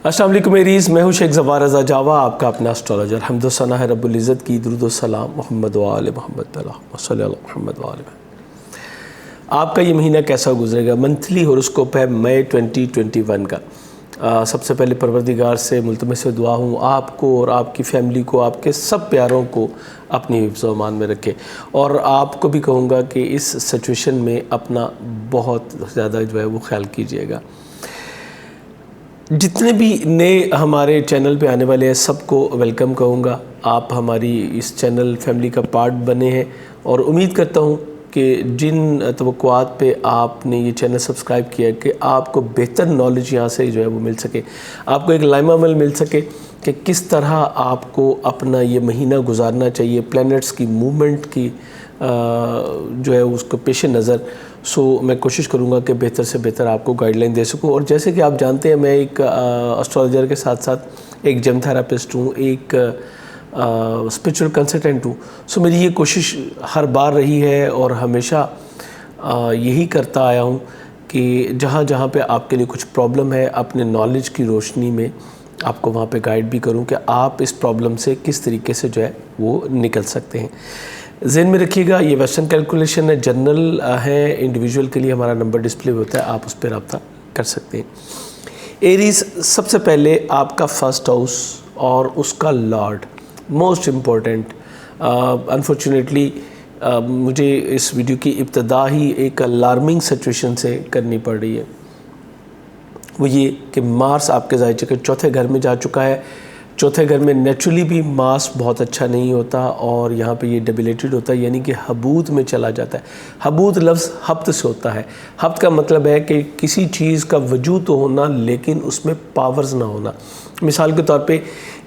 السلام علیکم میریز، میں ہوں شیخ زوار رضا جاوا، آپ کا اپنا اسٹرالوجر۔ حمد و ثنا ہے رب العزت کی، درود و سلام محمد و آل محمد، اللہم صلی علی محمد و آل محمد۔ آپ کا یہ مہینہ کیسا گزرے گا؟ منتھلی ہوراسکوپ ہے مئی 2021 کا۔ سب سے پہلے پروردگار سے ملتمس دعا ہوں آپ کو اور آپ کی فیملی کو، آپ کے سب پیاروں کو اپنی حفظ و امان میں رکھے، اور آپ کو بھی کہوں گا کہ اس سچویشن میں اپنا بہت زیادہ جو ہے وہ خیال کیجیے گا۔ جتنے بھی نئے ہمارے چینل پہ آنے والے ہیں سب کو ویلکم کہوں گا۔ آپ ہماری اس چینل فیملی کا پارٹ بنے ہیں، اور امید کرتا ہوں کہ جن توقعات پہ آپ نے یہ چینل سبسکرائب کیا کہ آپ کو بہتر نالج یہاں سے جو ہے وہ مل سکے، آپ کو ایک لائمہ عمل مل سکے کہ کس طرح آپ کو اپنا یہ مہینہ گزارنا چاہیے، پلینٹس کی موومنٹ کی جو ہے اس کو پیش نظر۔ میں کوشش کروں گا کہ بہتر سے بہتر آپ کو گائیڈ لائن دے سکوں۔ اور جیسے کہ آپ جانتے ہیں میں ایک اسٹرالوجر کے ساتھ ساتھ ایک جم تھراپسٹ ہوں، ایک اسپریچول کنسلٹنٹ ہوں۔ میری یہ کوشش ہر بار رہی ہے اور ہمیشہ یہی کرتا آیا ہوں کہ جہاں جہاں پہ آپ کے لیے کچھ پرابلم ہے، اپنے نالج کی روشنی میں آپ کو وہاں پہ گائیڈ بھی کروں کہ آپ اس پرابلم سے کس طریقے سے جو ہے وہ نکل سکتے ہیں۔ ذہن میں رکھیے گا، یہ ویسٹرن کیلکولیشن ہے، جنرل ہے، انڈیویجول کے لیے ہمارا نمبر ڈسپلے ہوتا ہے، آپ اس پہ رابطہ کر سکتے ہیں۔ ایریز، سب سے پہلے آپ کا فرسٹ ہاؤس اور اس کا لارڈ موسٹ امپورٹنٹ۔ انفارچونیٹلی مجھے اس ویڈیو کی ابتدا ہی ایک الارمنگ سچویشن سے کرنی پڑ رہی ہے، وہ یہ کہ مارس آپ کے ذائچے کے چوتھے گھر میں جا چکا ہے۔ چوتھے گھر میں نیچرلی بھی مارس بہت اچھا نہیں ہوتا، اور یہاں پہ یہ ڈیبلیٹڈ ہوتا ہے، یعنی کہ حبوط میں چلا جاتا ہے۔ حبوط لفظ ہبت سے ہوتا ہے۔ ہبت کا مطلب ہے کہ کسی چیز کا وجود تو ہونا لیکن اس میں پاورز نہ ہونا۔ مثال کے طور پہ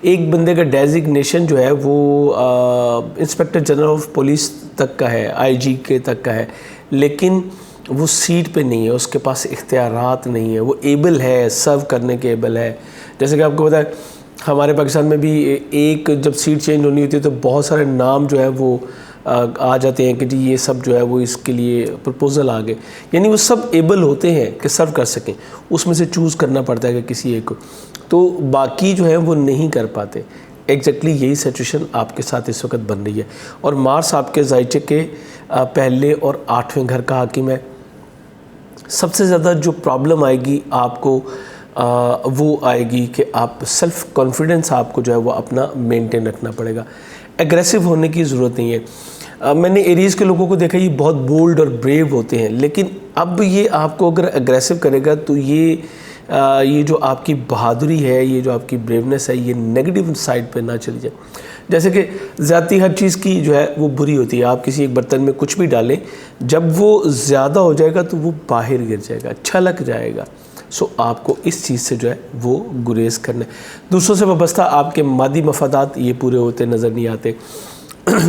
ایک بندے کا ڈیزگنیشن جو ہے وہ انسپیکٹر جنرل آف پولیس تک کا ہے، IG کے تک کا ہے، لیکن وہ سیٹ پہ نہیں ہے، اس کے پاس اختیارات نہیں ہے، وہ ایبل ہے، سرو کرنے کے ایبل ہے۔ جیسے کہ آپ کو پتہ ہے ہمارے پاکستان میں بھی ایک جب سیٹ چینج ہونی ہوتی ہے تو بہت سارے نام جو ہے وہ آ جاتے ہیں کہ جی یہ سب جو ہے وہ اس کے لیے پرپوزل آ گئے، یعنی وہ سب ایبل ہوتے ہیں کہ سرو کر سکیں، اس میں سے چوز کرنا پڑتا ہے کہ کسی ایک کو، تو باقی جو ہے وہ نہیں کر پاتے۔ ایگزیکٹلی یہی سچویشن آپ کے ساتھ اس وقت بن رہی ہے، اور مارس آپ کے ذائچے کے پہلے اور 8ویں گھر کا حاکم ہے۔ سب سے زیادہ جو پرابلم آئے گی آپ کو وہ آئے گی کہ آپ سیلف کانفیڈنس آپ کو جو ہے وہ اپنا مینٹین رکھنا پڑے گا۔ ایگریسو ہونے کی ضرورت نہیں ہے۔ میں نے ایریز کے لوگوں کو دیکھا یہ بہت بولڈ اور بریو ہوتے ہیں، لیکن اب یہ آپ کو اگر ایگریسو کرے گا تو یہ جو آپ کی بہادری ہے، یہ جو آپ کی بریونیس ہے، یہ نیگیٹو سائڈ پہ نہ چلی جائے۔ جیسے کہ زیادتی ہر چیز کی جو ہے وہ بری ہوتی ہے، آپ کسی ایک برتن میں کچھ بھی ڈالیں، جب وہ زیادہ ہو جائے گا تو وہ باہر گر جائے گا، چھلک جائے گا۔ آپ کو اس چیز سے جو ہے وہ گریز کرنا ہے۔ دوسروں سے وابستہ آپ کے مادی مفادات یہ پورے ہوتے نظر نہیں آتے۔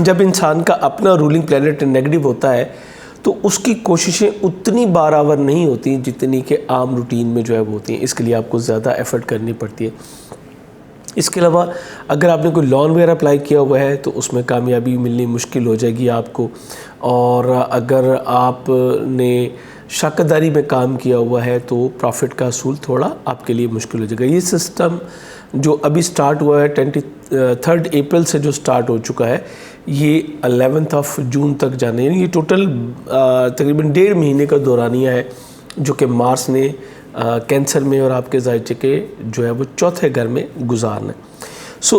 جب انسان کا اپنا رولنگ پلینٹ نیگیٹو ہوتا ہے تو اس کی کوششیں اتنی بارآور نہیں ہوتی جتنی کہ عام روٹین میں جو ہے وہ ہوتی ہیں، اس کے لیے آپ کو زیادہ ایفرٹ کرنی پڑتی ہے۔ اس کے علاوہ اگر آپ نے کوئی لون وغیرہ اپلائی کیا ہوا ہے تو اس میں کامیابی ملنی مشکل ہو جائے گی آپ کو، اور اگر آپ نے شراکت داری میں کام کیا ہوا ہے تو پروفٹ کا حصول تھوڑا آپ کے لیے مشکل ہو جائے گا۔ یہ سسٹم جو ابھی سٹارٹ ہوا ہے 23 اپریل سے جو سٹارٹ ہو چکا ہے، یہ 11 جون تک جانے، یعنی یہ ٹوٹل تقریباً 1.5 مہینے کا دورانیہ ہے جو کہ مارس نے کینسر میں اور آپ کے ذائچے کے جو ہے وہ چوتھے گھر میں گزارنا ہے۔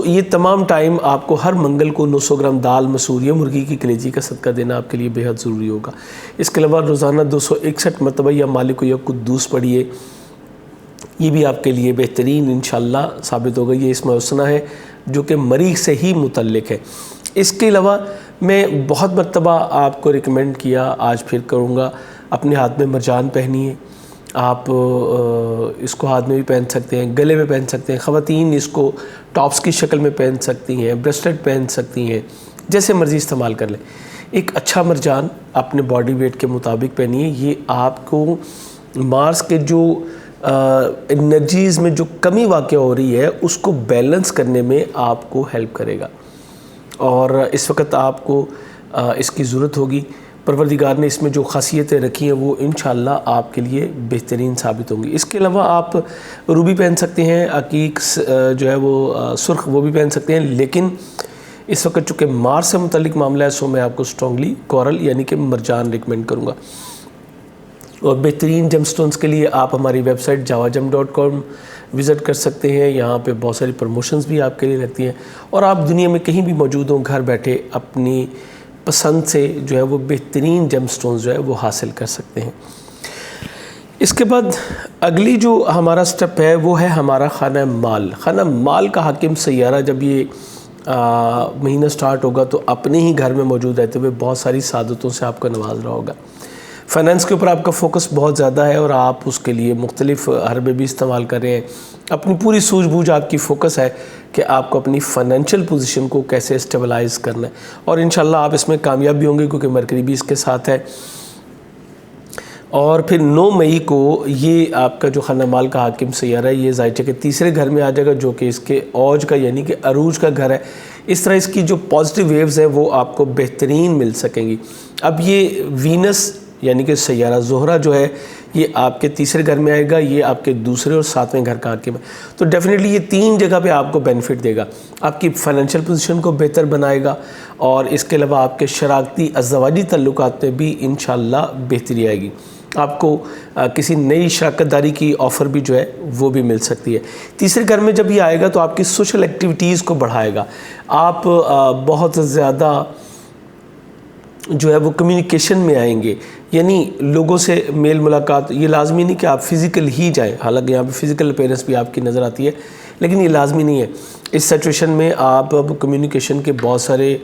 یہ تمام ٹائم آپ کو ہر منگل کو 900 گرام دال مسور یا مرغی کی کلیجی کا صدقہ دینا آپ کے لیے بے حد ضروری ہوگا۔ اس کے علاوہ روزانہ 261 مرتبہ یا مالک یا قدوس پڑھیے، یہ بھی آپ کے لیے بہترین انشاءاللہ ثابت ہوگا۔ یہ اسم حسنہ ہے جو کہ مریخ سے ہی متعلق ہے۔ اس کے علاوہ میں بہت مرتبہ آپ کو ریکمینڈ کیا، آج پھر کروں گا، اپنے ہاتھ میں مرجان پہنیے۔ آپ اس کو ہاتھ میں بھی پہن سکتے ہیں، گلے میں پہن سکتے ہیں، خواتین اس کو ٹاپس کی شکل میں پہن سکتی ہیں، بریسلیٹ پہن سکتی ہیں، جیسے مرضی استعمال کر لیں۔ ایک اچھا مرجان اپنے باڈی ویٹ کے مطابق پہنیے، یہ آپ کو مارس کے جو انرجیز میں جو کمی واقع ہو رہی ہے اس کو بیلنس کرنے میں آپ کو ہیلپ کرے گا، اور اس وقت آپ کو اس کی ضرورت ہوگی۔ پروردگار نے اس میں جو خاصیتیں رکھی ہیں وہ انشاءاللہ آپ کے لیے بہترین ثابت ہوں گی۔ اس کے علاوہ آپ روبی پہن سکتے ہیں، عقیق جو ہے وہ سرخ وہ بھی پہن سکتے ہیں، لیکن اس وقت چونکہ مارس سے متعلق معاملہ ہے سو میں آپ کو اسٹرانگلی کورل یعنی کہ مرجان ریکمینڈ کروں گا۔ اور بہترین جم سٹونز کے لیے آپ ہماری ویب سائٹ javajam.com وزٹ کر سکتے ہیں، یہاں پہ بہت ساری پروموشنز بھی آپ کے لیے رکھتی ہیں، اور آپ دنیا میں کہیں بھی موجود ہوں گھر بیٹھے اپنی پسند سے جو ہے وہ بہترین جم سٹونز جو ہے وہ حاصل کر سکتے ہیں۔ اس کے بعد اگلی جو ہمارا سٹیپ ہے وہ ہے ہمارا خانہ مال۔ خانہ مال کا حاکم سیارہ جب یہ مہینہ سٹارٹ ہوگا تو اپنے ہی گھر میں موجود رہتے ہوئے بہت ساری سعادتوں سے آپ کو نواز رہا ہوگا۔ فائنانس کے اوپر آپ کا فوکس بہت زیادہ ہے اور آپ اس کے لیے مختلف حربے بھی استعمال کر رہے ہیں۔ اپنی پوری سوجھ بوجھ آپ کی فوکس ہے کہ آپ کو اپنی فائنینشیل پوزیشن کو کیسے اسٹیبلائز کرنا ہے، اور انشاءاللہ آپ اس میں کامیاب بھی ہوں گے کیونکہ مرکری بھی اس کے ساتھ ہے۔ اور پھر 9 مئی کو یہ آپ کا جو خانہ مال کا حاکم سیارہ ہے یہ ذائچے کے تیسرے گھر میں آ جائے گا جو کہ اس کے اوج کا یعنی کہ عروج کا گھر ہے۔ اس طرح اس کی جو پازیٹیو ویوز ہیں وہ آپ کو بہترین مل سکیں گی۔ اب یہ وینس یعنی کہ سیارہ زہرہ جو ہے یہ آپ کے تیسرے گھر میں آئے گا، یہ آپ کے دوسرے اور 7ویں گھر کا حاکم ہے، تو ڈیفینیٹلی یہ 3 جگہ پہ آپ کو بینیفٹ دے گا۔ آپ کی فائنینشیل پوزیشن کو بہتر بنائے گا، اور اس کے علاوہ آپ کے شراکتی ازدواجی تعلقات میں بھی انشاءاللہ بہتری آئے گی۔ آپ کو کسی نئی شراکت داری کی آفر بھی جو ہے وہ بھی مل سکتی ہے۔ تیسرے گھر میں جب یہ آئے گا تو آپ کی سوشل ایکٹیویٹیز کو بڑھائے گا، آپ بہت زیادہ جو ہے وہ کمیونیکیشن میں آئیں گے، یعنی لوگوں سے میل ملاقات۔ یہ لازمی نہیں کہ آپ فزیکل ہی جائیں، حالانکہ یہاں پہ فزیکل اپیرنس بھی آپ کی نظر آتی ہے، لیکن یہ لازمی نہیں ہے۔ اس سچویشن میں آپ اب کمیونیکیشن کے بہت سارے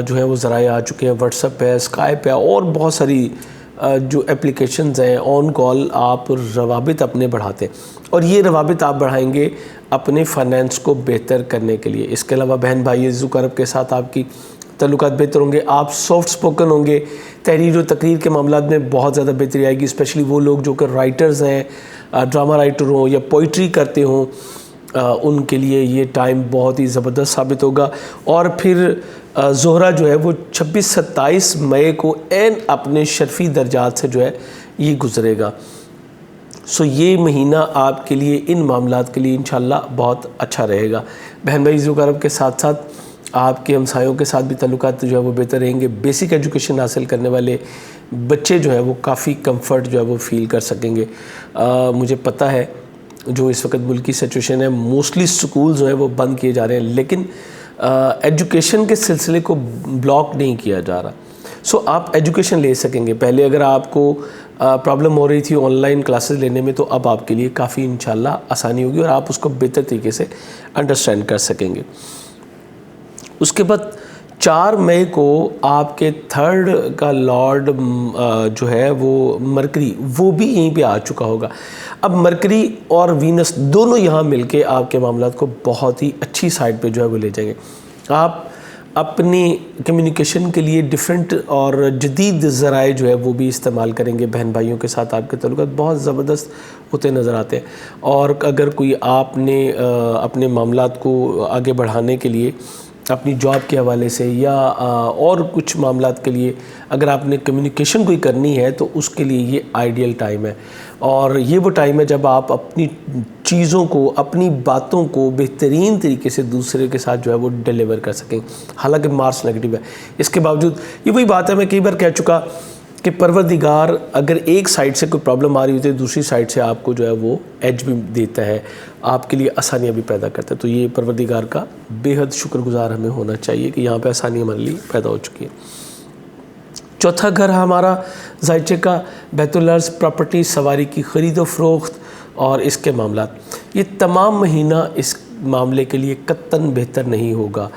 جو ہیں وہ ذرائع آ چکے ہیں، واٹس ایپ ہے، اسکائپ ہے، اور بہت ساری جو اپلیکیشنز ہیں آن کال آپ روابط اپنے بڑھاتے ہیں، اور یہ روابط آپ بڑھائیں گے اپنے فائنینس کو بہتر کرنے کے لیے۔ اس کے علاوہ بہن بھائی عزیز و اقارب کے ساتھ آپ کی تعلقات بہتر ہوں گے، آپ سافٹ سپوکن ہوں گے، تحریر و تقریر کے معاملات میں بہت زیادہ بہتری آئے گی، اسپیشلی وہ لوگ جو کہ رائٹرز ہیں، ڈرامہ رائٹر ہوں یا پوئٹری کرتے ہوں، ان کے لیے یہ ٹائم بہت ہی زبردست ثابت ہوگا۔ اور پھر زہرہ جو ہے وہ 26-27 مئی کو عین اپنے شرفی درجات سے جو ہے یہ گزرے گا۔ سو یہ مہینہ آپ کے لیے ان معاملات کے لیے انشاءاللہ بہت اچھا رہے گا۔ بہن بھائی عزیز و اقارب کے ساتھ ساتھ آپ کے ہمسایوں کے ساتھ بھی تعلقات جو ہے وہ بہتر رہیں گے۔ بیسک ایجوکیشن حاصل کرنے والے بچے جو ہے وہ کافی کمفرٹ جو ہے وہ فیل کر سکیں گے۔ مجھے پتہ ہے جو اس وقت ملکی سچویشن ہے، موسٹلی سکول جو ہیں وہ بند کیے جا رہے ہیں، لیکن ایجوکیشن کے سلسلے کو بلاک نہیں کیا جا رہا۔ سو آپ ایجوکیشن لے سکیں گے۔ پہلے اگر آپ کو پرابلم ہو رہی تھی آن لائن کلاسز لینے میں، تو اب آپ کے لیے کافی انشاءاللہ آسانی ہوگی اور آپ اس کو بہتر طریقے سے انڈرسٹینڈ کر سکیں گے۔ اس کے بعد 4 مئی کو آپ کے 3rd کا لارڈ جو ہے وہ مرکری وہ بھی یہیں پہ آ چکا ہوگا۔ اب مرکری اور وینس دونوں یہاں مل کے آپ کے معاملات کو بہت ہی اچھی سائڈ پہ جو ہے وہ لے جائیں گے۔ آپ اپنی کمیونیکیشن کے لیے ڈیفرنٹ اور جدید ذرائع جو ہے وہ بھی استعمال کریں گے۔ بہن بھائیوں کے ساتھ آپ کے تعلقات بہت زبردست ہوتے نظر آتے ہیں، اور اگر کوئی آپ نے اپنے معاملات کو آگے بڑھانے کے لیے اپنی جاب کے حوالے سے یا اور کچھ معاملات کے لیے اگر آپ نے کمیونیکیشن کوئی کرنی ہے تو اس کے لیے یہ آئیڈیل ٹائم ہے، اور یہ وہ ٹائم ہے جب آپ اپنی چیزوں کو، اپنی باتوں کو بہترین طریقے سے دوسرے کے ساتھ جو ہے وہ ڈیلیور کر سکیں۔ حالانکہ مارس نیگیٹو ہے، اس کے باوجود یہ وہی بات ہے، میں کئی بار کہہ چکا کہ پروردگار اگر ایک سائڈ سے کوئی پرابلم آ رہی ہوتی ہے، دوسری سائڈ سے آپ کو جو ہے وہ ایج بھی دیتا ہے، آپ کے لیے آسانیاں بھی پیدا کرتا ہے۔ تو یہ پروردگار کا بے حد شکر گزار ہمیں ہونا چاہیے کہ یہاں پہ آسانی ہمارے لیے پیدا ہو چکی ہے۔ 4تھا گھر ہمارا ذائچے کا بیت الارض، پراپرٹی، سواری کی خرید و فروخت اور اس کے معاملات، یہ تمام مہینہ اس معاملے کے لیے قطعاً بہتر نہیں ہوگا۔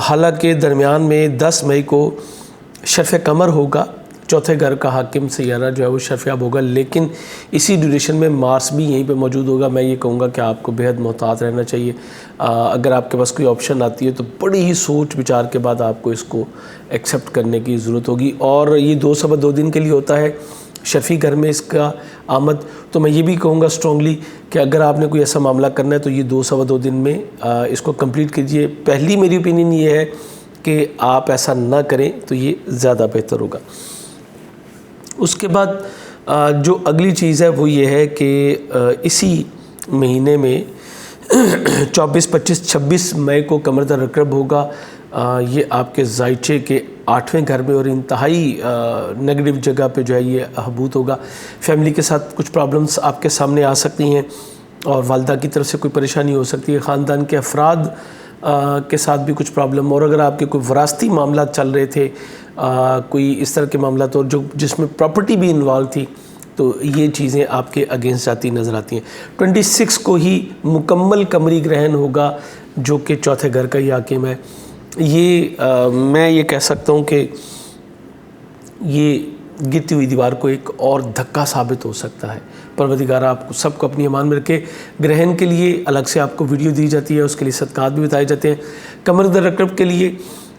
حالانکہ درمیان میں 10 مئی کو شرف قمر ہوگا، 4تھے گھر کا حاکم سیارہ جو ہے وہ شرفیاب ہوگا، لیکن اسی ڈیوریشن میں مارس بھی یہیں پہ موجود ہوگا۔ میں یہ کہوں گا کہ آپ کو بہت محتاط رہنا چاہیے۔ اگر آپ کے پاس کوئی آپشن آتی ہے تو بڑی ہی سوچ بچار کے بعد آپ کو اس کو ایکسیپٹ کرنے کی ضرورت ہوگی، اور یہ 2 سوا 2 دن کے لیے ہوتا ہے شرفی گھر میں اس کا آمد۔ تو میں یہ بھی کہوں گا اسٹرانگلی کہ اگر آپ نے کوئی ایسا معاملہ کرنا ہے تو یہ 2 سوا 2 دن میں اس کو کمپلیٹ کیجئے۔ پہلی میری اوپینین یہ ہے کہ آپ ایسا نہ کریں تو یہ زیادہ بہتر ہوگا۔ اس کے بعد جو اگلی چیز ہے وہ یہ ہے کہ اسی مہینے میں 24، 25، 26 مئی کو قمر العقرب ہوگا۔ یہ آپ کے ذائچے کے 8ویں گھر میں اور انتہائی نیگیٹو جگہ پہ جو ہے یہ حبوط ہوگا۔ فیملی کے ساتھ کچھ پرابلمز آپ کے سامنے آ سکتی ہیں اور والدہ کی طرف سے کوئی پریشانی ہو سکتی ہے، خاندان کے افراد کے ساتھ بھی کچھ پرابلم، اور اگر آپ کے کوئی وراثتی معاملات چل رہے تھے، کوئی اس طرح کے معاملات اور جس میں پراپرٹی بھی انوالو تھی، تو یہ چیزیں آپ کے اگینسٹ جاتی نظر آتی ہیں۔ 26 کو ہی مکمل قمری گرہن ہوگا جو کہ چوتھے گھر کا ہی حاکم ہے۔ میں یہ کہہ سکتا ہوں کہ یہ گرتی ہوئی دیوار کو ایک اور دھکا ثابت ہو سکتا ہے۔ پروردگار آپ سب کو اپنی امان میں رکھے۔ گرہن کے لیے الگ سے آپ کو ویڈیو دی جاتی ہے، اس کے لیے صدقات بھی بتائے جاتے ہیں۔ قمر العقرب کے لیے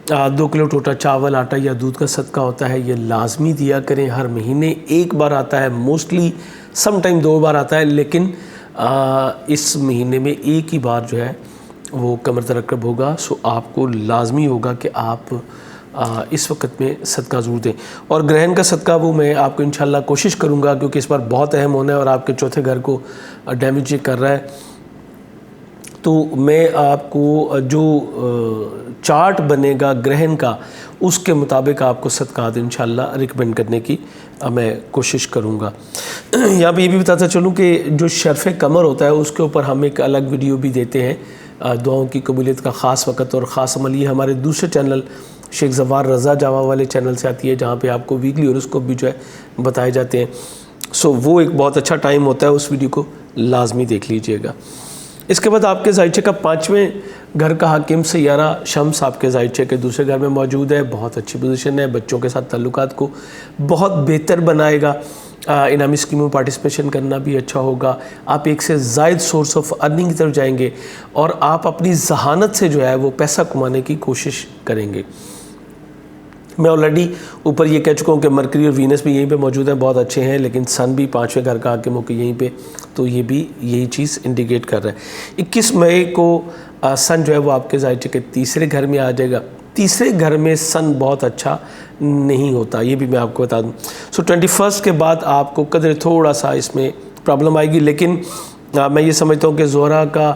2 کلو ٹوٹا چاول، آٹا یا دودھ کا صدقہ ہوتا ہے، یہ لازمی دیا کریں۔ ہر مہینے ایک بار آتا ہے، موسٹلی سم ٹائم 2 بار آتا ہے، لیکن اس مہینے میں ایک ہی بار جو ہے وہ قمر العقرب ہوگا، سو آپ کو لازمی ہوگا کہ آپ اس وقت میں صدقہ ضرور دیں۔ اور گرہن کا صدقہ وہ میں آپ کو انشاءاللہ کوشش کروں گا، کیونکہ اس بار بہت اہم ہونا ہے اور آپ کے چوتھے گھر کو ڈیمیج کر رہا ہے، تو میں آپ کو جو چارٹ بنے گا گرہن کا اس کے مطابق آپ کو صدقات انشاءاللہ ریکمینڈ کرنے کی میں کوشش کروں گا۔ یہاں پہ یہ بھی بتاتا چلوں کہ جو شرف قمر ہوتا ہے اس کے اوپر ہم ایک الگ ویڈیو بھی دیتے ہیں، دعاؤں کی قبولیت کا خاص وقت اور خاص عمل۔ یہ ہمارے دوسرے چینل شیخ زوار رضا جاوا والے چینل سے آتی ہے، جہاں پہ آپ کو ویکلی ہوراسکوپ بھی جو ہے بتائے جاتے ہیں، سو وہ ایک بہت اچھا ٹائم ہوتا ہے، اس ویڈیو کو لازمی دیکھ لیجئے گا۔ اس کے بعد آپ کے ذائچے کا 5ویں گھر کا حاکم سیارہ شمس آپ کے ذائچے کے دوسرے گھر میں موجود ہے، بہت اچھی پوزیشن ہے، بچوں کے ساتھ تعلقات کو بہت بہتر بنائے گا، انعامی اسکیموں میں پارٹیسپیشن کرنا بھی اچھا ہوگا، آپ ایک سے زائد سورس آف ارننگ کی طرف جائیں گے اور آپ اپنی ذہانت سے جو ہے وہ پیسہ کمانے کی کوشش کریں گے۔ میں آلریڈی اوپر یہ کہہ چکا ہوں کہ مرکری اور وینس بھی یہیں پہ موجود ہیں، بہت اچھے ہیں، لیکن سن بھی 5ویں گھر کا حاکم ہو کے یہیں پہ، تو یہ بھی یہی چیز انڈیکیٹ کر رہا ہے۔ 21 مئی کو سن جو ہے وہ آپ کے ذائچے کے تیسرے گھر میں آ جائے گا۔ تیسرے گھر میں سن بہت اچھا نہیں ہوتا، یہ بھی میں آپ کو بتا دوں۔ سو 21 کے بعد آپ کو قدر تھوڑا سا اس میں پرابلم آئے گی، لیکن میں یہ سمجھتا ہوں کہ زہرہ کا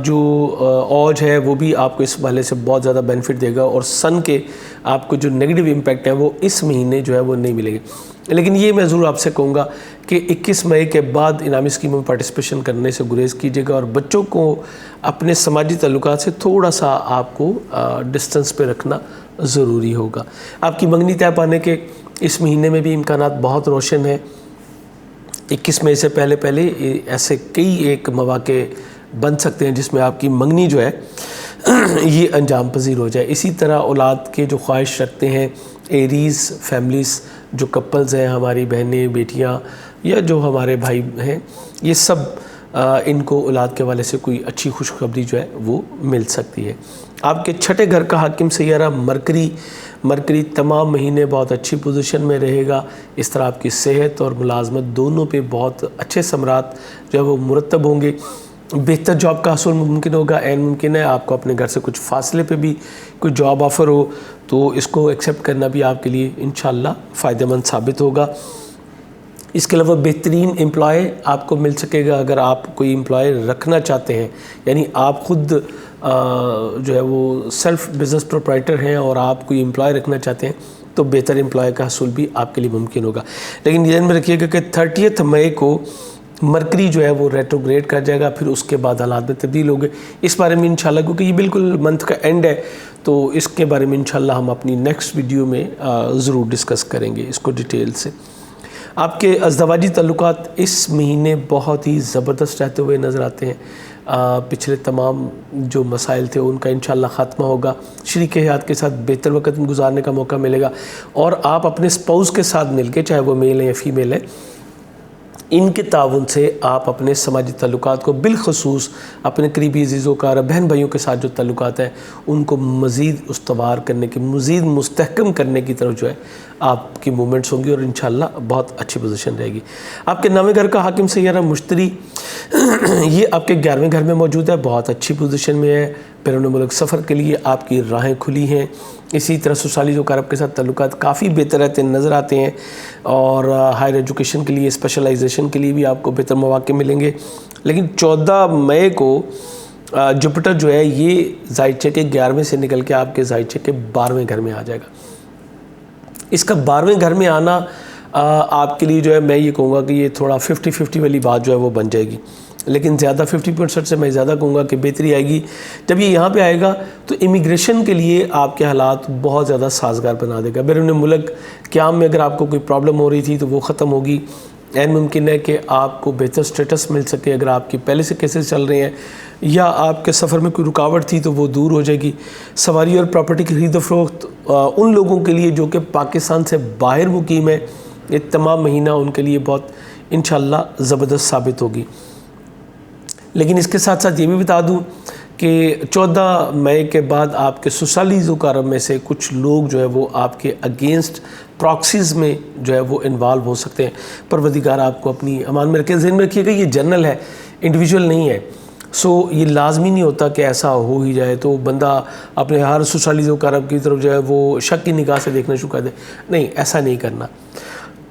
جو اوج ہے وہ بھی آپ کو اس حوالے سے بہت زیادہ بینیفٹ دے گا، اور سن کے آپ کو جو نیگیٹو امپیکٹ ہے وہ اس مہینے جو ہے وہ نہیں ملے گے۔ لیکن یہ میں ضرور آپ سے کہوں گا کہ 21 مئی کے بعد انعامی اسکیموں میں پارٹیسپیشن کرنے سے گریز کیجیے گا، اور بچوں کو اپنے سماجی تعلقات سے تھوڑا سا آپ کو ڈسٹنس پہ رکھنا ضروری ہوگا۔ آپ کی منگنی طے پانے کے اس مہینے میں بھی امکانات بہت روشن ہیں۔ 21 مئی سے پہلے ایسے کئی ایک مواقع بن سکتے ہیں جس میں آپ کی منگنی جو ہے یہ انجام پذیر ہو جائے۔ اسی طرح اولاد کے جو خواہش رکھتے ہیں، ایریز فیملیز جو کپلز ہیں، ہماری بہنیں، بیٹیاں یا جو ہمارے بھائی ہیں، یہ سب ان کو اولاد کے حوالے سے کوئی اچھی خوشخبری جو ہے وہ مل سکتی ہے۔ آپ کے 6ٹھے گھر کا حاکم سیارہ مرکری تمام مہینے بہت اچھی پوزیشن میں رہے گا۔ اس طرح آپ کی صحت اور ملازمت دونوں پہ بہت اچھے ثمرات جو ہے وہ مرتب ہوں گے۔ بہتر جاب کا حصول ممکن ہوگا، عین ممکن ہے آپ کو اپنے گھر سے کچھ فاصلے پہ بھی کوئی جاب آفر ہو تو اس کو ایکسیپٹ کرنا بھی آپ کے لیے انشاءاللہ فائدہ مند ثابت ہوگا۔ اس کے علاوہ بہترین امپلائی آپ کو مل سکے گا اگر آپ کوئی امپلائی رکھنا چاہتے ہیں، یعنی آپ خود جو ہے وہ سیلف بزنس پروپرائٹر ہیں اور آپ کوئی امپلائی رکھنا چاہتے ہیں تو بہتر امپلائی کا حصول بھی آپ کے لیے ممکن ہوگا۔ لیکن ذہن میں رکھیے گا کہ 30 مئی کو مرکری جو ہے وہ ریٹروگریڈ کر جائے گا، پھر اس کے بعد حالات میں تبدیل ہو گئے۔ اس بارے میں انشاءاللہ، کیونکہ یہ بالکل منتھ کا اینڈ ہے، تو اس کے بارے میں انشاءاللہ ہم اپنی نیکسٹ ویڈیو میں ضرور ڈسکس کریں گے اس کو ڈیٹیل سے۔ آپ کے ازدواجی تعلقات اس مہینے بہت ہی زبردست رہتے ہوئے نظر آتے ہیں۔ پچھلے تمام جو مسائل تھے ان کا انشاءاللہ خاتمہ ہوگا، شریک حیات کے ساتھ بہتر وقت گزارنے کا موقع ملے گا، اور آپ اپنے اسپاؤس کے ساتھ مل کے، چاہے وہ میل ہے یا فیمیل ہے، ان کے تعاون سے آپ اپنے سماجی تعلقات کو، بالخصوص اپنے قریبی عزیزوں کا، بہن بھائیوں کے ساتھ جو تعلقات ہیں ان کو مزید استوار کرنے کی، مزید مستحکم کرنے کی طرف جو ہے آپ کی موومنٹس ہوں گی اور انشاءاللہ بہت اچھی پوزیشن رہے گی۔ آپ کے 9ویں گھر کا حاکم سیارہ مشتری یہ آپ کے 11ویں گھر میں موجود ہے، بہت اچھی پوزیشن میں ہے۔ بیرون ملک سفر کے لیے آپ کی راہیں کھلی ہیں۔ اسی طرح سسرالی جو کارب کے ساتھ تعلقات کافی بہتر رہتے ہیں، نظر آتے ہیں، اور ہائر ایجوکیشن کے لیے، اسپیشلائزیشن کے لیے بھی آپ کو بہتر مواقع ملیں گے۔ لیکن 14 مئی کو جوپیٹر جو ہے یہ ذائچے کے 11ویں سے نکل کے آپ کے ذائچے کے 12ویں گھر میں آ جائے گا۔ اس کا 12ویں گھر میں آنا آپ کے لیے جو ہے میں یہ کہوں گا کہ یہ تھوڑا 50-50 والی بات جو ہے وہ بن جائے گی، لیکن زیادہ 50% سے میں زیادہ کہوں گا کہ بہتری آئے گی۔ جب یہ یہاں پہ آئے گا تو امیگریشن کے لیے آپ کے حالات بہت زیادہ سازگار بنا دے گا۔ بیرون ملک قیام میں اگر آپ کو کوئی پرابلم ہو رہی تھی تو وہ ختم ہوگی۔ عین ممکن ہے کہ آپ کو بہتر سٹیٹس مل سکے اگر آپ کی پہلے سے کیسز چل رہے ہیں، یا آپ کے سفر میں کوئی رکاوٹ تھی تو وہ دور ہو جائے گی۔ سواری اور پراپرٹی کی خرید و فروخت ان لوگوں کے لیے جو کہ پاکستان سے باہر مقیم ہے، یہ تمام مہینہ ان کے لیے بہت انشاءاللہ زبردست ثابت ہوگی۔ لیکن اس کے ساتھ ساتھ یہ بھی بتا دوں کہ 14 مئی کے بعد آپ کے سسرالی ذوالقرب میں سے کچھ لوگ جو ہے وہ آپ کے اگینسٹ پراکسیز میں جو ہے وہ انوالو ہو سکتے ہیں۔ پروردگار آپ کو اپنی امان میں رکھے۔ ذہن میں رکھیے گا یہ جنرل ہے، انڈیویجول نہیں ہے، یہ لازمی نہیں ہوتا کہ ایسا ہو ہی جائے تو بندہ اپنے ہر سسرالی ذوالقرب کی طرف جو ہے وہ شک کی نگاہ سے دیکھنا شروع کر دے۔ نہیں، ایسا نہیں کرنا۔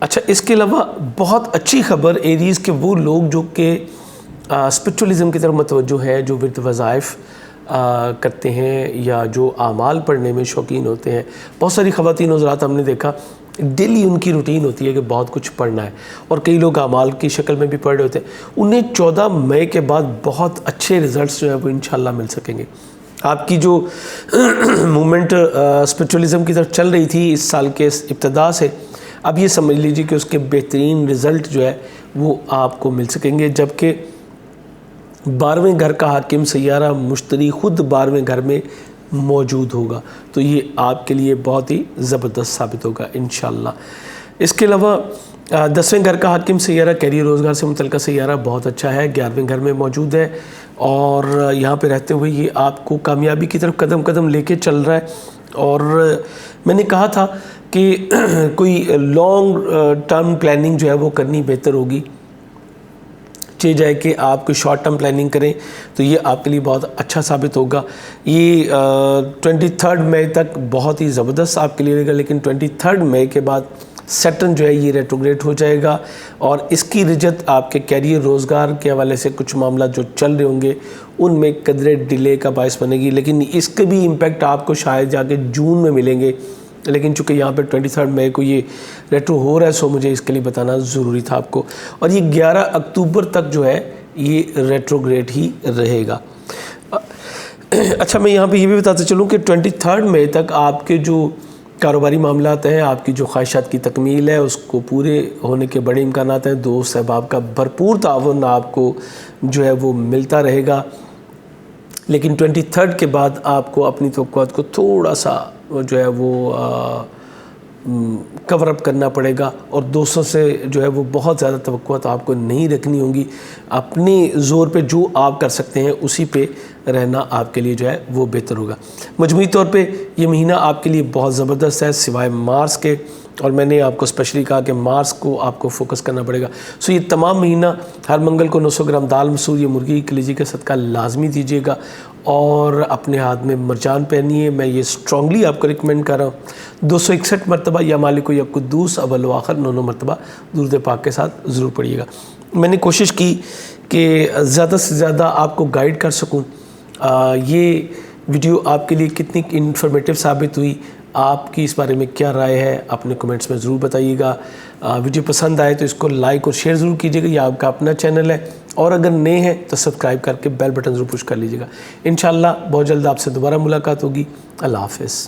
اچھا، اس کے علاوہ بہت اچھی خبر ایریز کے وہ لوگ جو کہ اسپرچولیزم کی طرف متوجہ ہے، جو ورد وظائف کرتے ہیں یا جو اعمال پڑھنے میں شوقین ہوتے ہیں۔ بہت ساری خواتین حضرات ہم نے دیکھا ڈیلی ان کی روٹین ہوتی ہے کہ بہت کچھ پڑھنا ہے، اور کئی لوگ اعمال کی شکل میں بھی پڑھ رہے ہوتے ہیں۔ انہیں 14 مئی کے بعد بہت اچھے ریزلٹس جو ہے وہ انشاءاللہ مل سکیں گے۔ آپ کی جو موومنٹ اسپرچولیزم کی طرف چل رہی تھی اس سال کے ابتدا سے، اب یہ سمجھ لیجیے کہ اس کے بہترین رزلٹ جو ہے وہ آپ کو مل سکیں گے، جبکہ 12ویں گھر کا حاکم سیارہ مشتری خود 12ویں گھر میں موجود ہوگا، تو یہ آپ کے لیے بہت ہی زبردست ثابت ہوگا انشاءاللہ۔ اس کے علاوہ 10ویں گھر کا حاکم سیارہ کیریئر روزگار سے متعلقہ سیارہ بہت اچھا ہے، 11ویں گھر میں موجود ہے، اور یہاں پہ رہتے ہوئے یہ آپ کو کامیابی کی طرف قدم قدم لے کے چل رہا ہے۔ اور میں نے کہا تھا کہ کوئی لانگ ٹرم پلاننگ جو ہے وہ کرنی بہتر ہوگی، چاہے جائے کہ آپ کوئی شارٹ ٹرم پلاننگ کریں تو یہ آپ کے لیے بہت اچھا ثابت ہوگا۔ یہ 23 مئی تک بہت ہی زبردست آپ کے لیے رہے گا، لیکن 23 مئی کے بعد سیٹرن جو ہے یہ ریٹروگریڈ ہو جائے گا، اور اس کی رجت آپ کے کیریئر روزگار کے حوالے سے کچھ معاملات جو چل رہے ہوں گے ان میں قدرے ڈیلے کا باعث بنے گی، لیکن اس کے بھی امپیکٹ آپ کو شاید جا کے جون میں ملیں گے۔ لیکن چونکہ یہاں پہ 23 مئی کو یہ ریٹرو ہو رہا ہے، سو مجھے اس کے لیے بتانا ضروری تھا آپ کو، اور یہ 11 اکتوبر تک جو ہے یہ ریٹروگریڈ ہی رہے گا۔ اچھا، میں یہاں پہ یہ بھی بتاتے چلوں کہ 23 مئی تک آپ کے جو کاروباری معاملات ہیں، آپ کی جو خواہشات کی تکمیل ہے اس کو پورے ہونے کے بڑے امکانات ہیں۔ دوست احباب کا بھرپور تعاون آپ کو جو ہے وہ ملتا رہے گا، لیکن 23 کے بعد آپ کو اپنی توقعات کو تھوڑا سا جو ہے وہ کور اپ کرنا پڑے گا، اور دوستوں سے جو ہے وہ بہت زیادہ توقعات آپ کو نہیں رکھنی ہوں گی۔ اپنی زور پہ جو آپ کر سکتے ہیں اسی پہ رہنا آپ کے لیے جو ہے وہ بہتر ہوگا۔ مجموعی طور پہ یہ مہینہ آپ کے لیے بہت زبردست ہے سوائے مارس کے، اور میں نے آپ کو اسپیشلی کہا کہ مارس کو آپ کو فوکس کرنا پڑے گا۔ سو یہ تمام مہینہ ہر منگل کو 900 گرام دال مسور یا مرغی کی کلیجی کا صدقہ لازمی دیجیے گا، اور اپنے ہاتھ میں مرجان پہنیے، میں یہ اسٹرانگلی آپ کو ریکمینڈ کر رہا ہوں۔ 261 مرتبہ یا مالک یا قدوس اول و آخر 9 مرتبہ درود پاک کے ساتھ ضرور پڑھیے گا۔ میں نے کوشش کی کہ زیادہ سے زیادہ آپ کو گائیڈ کر سکوں۔ یہ ویڈیو آپ کے لیے کتنی انفارمیٹیو ثابت ہوئی، آپ کی اس بارے میں کیا رائے ہے، اپنے کمنٹس میں ضرور بتائیے گا۔ ویڈیو پسند آئے تو اس کو لائک اور شیئر ضرور کیجیے گا، یہ آپ کا اپنا چینل ہے، اور اگر نئے ہیں تو سبسکرائب کر کے بیل بٹن ضرور پش کر لیجیے گا۔ انشاءاللہ بہت جلد آپ سے دوبارہ ملاقات ہوگی۔ اللہ حافظ۔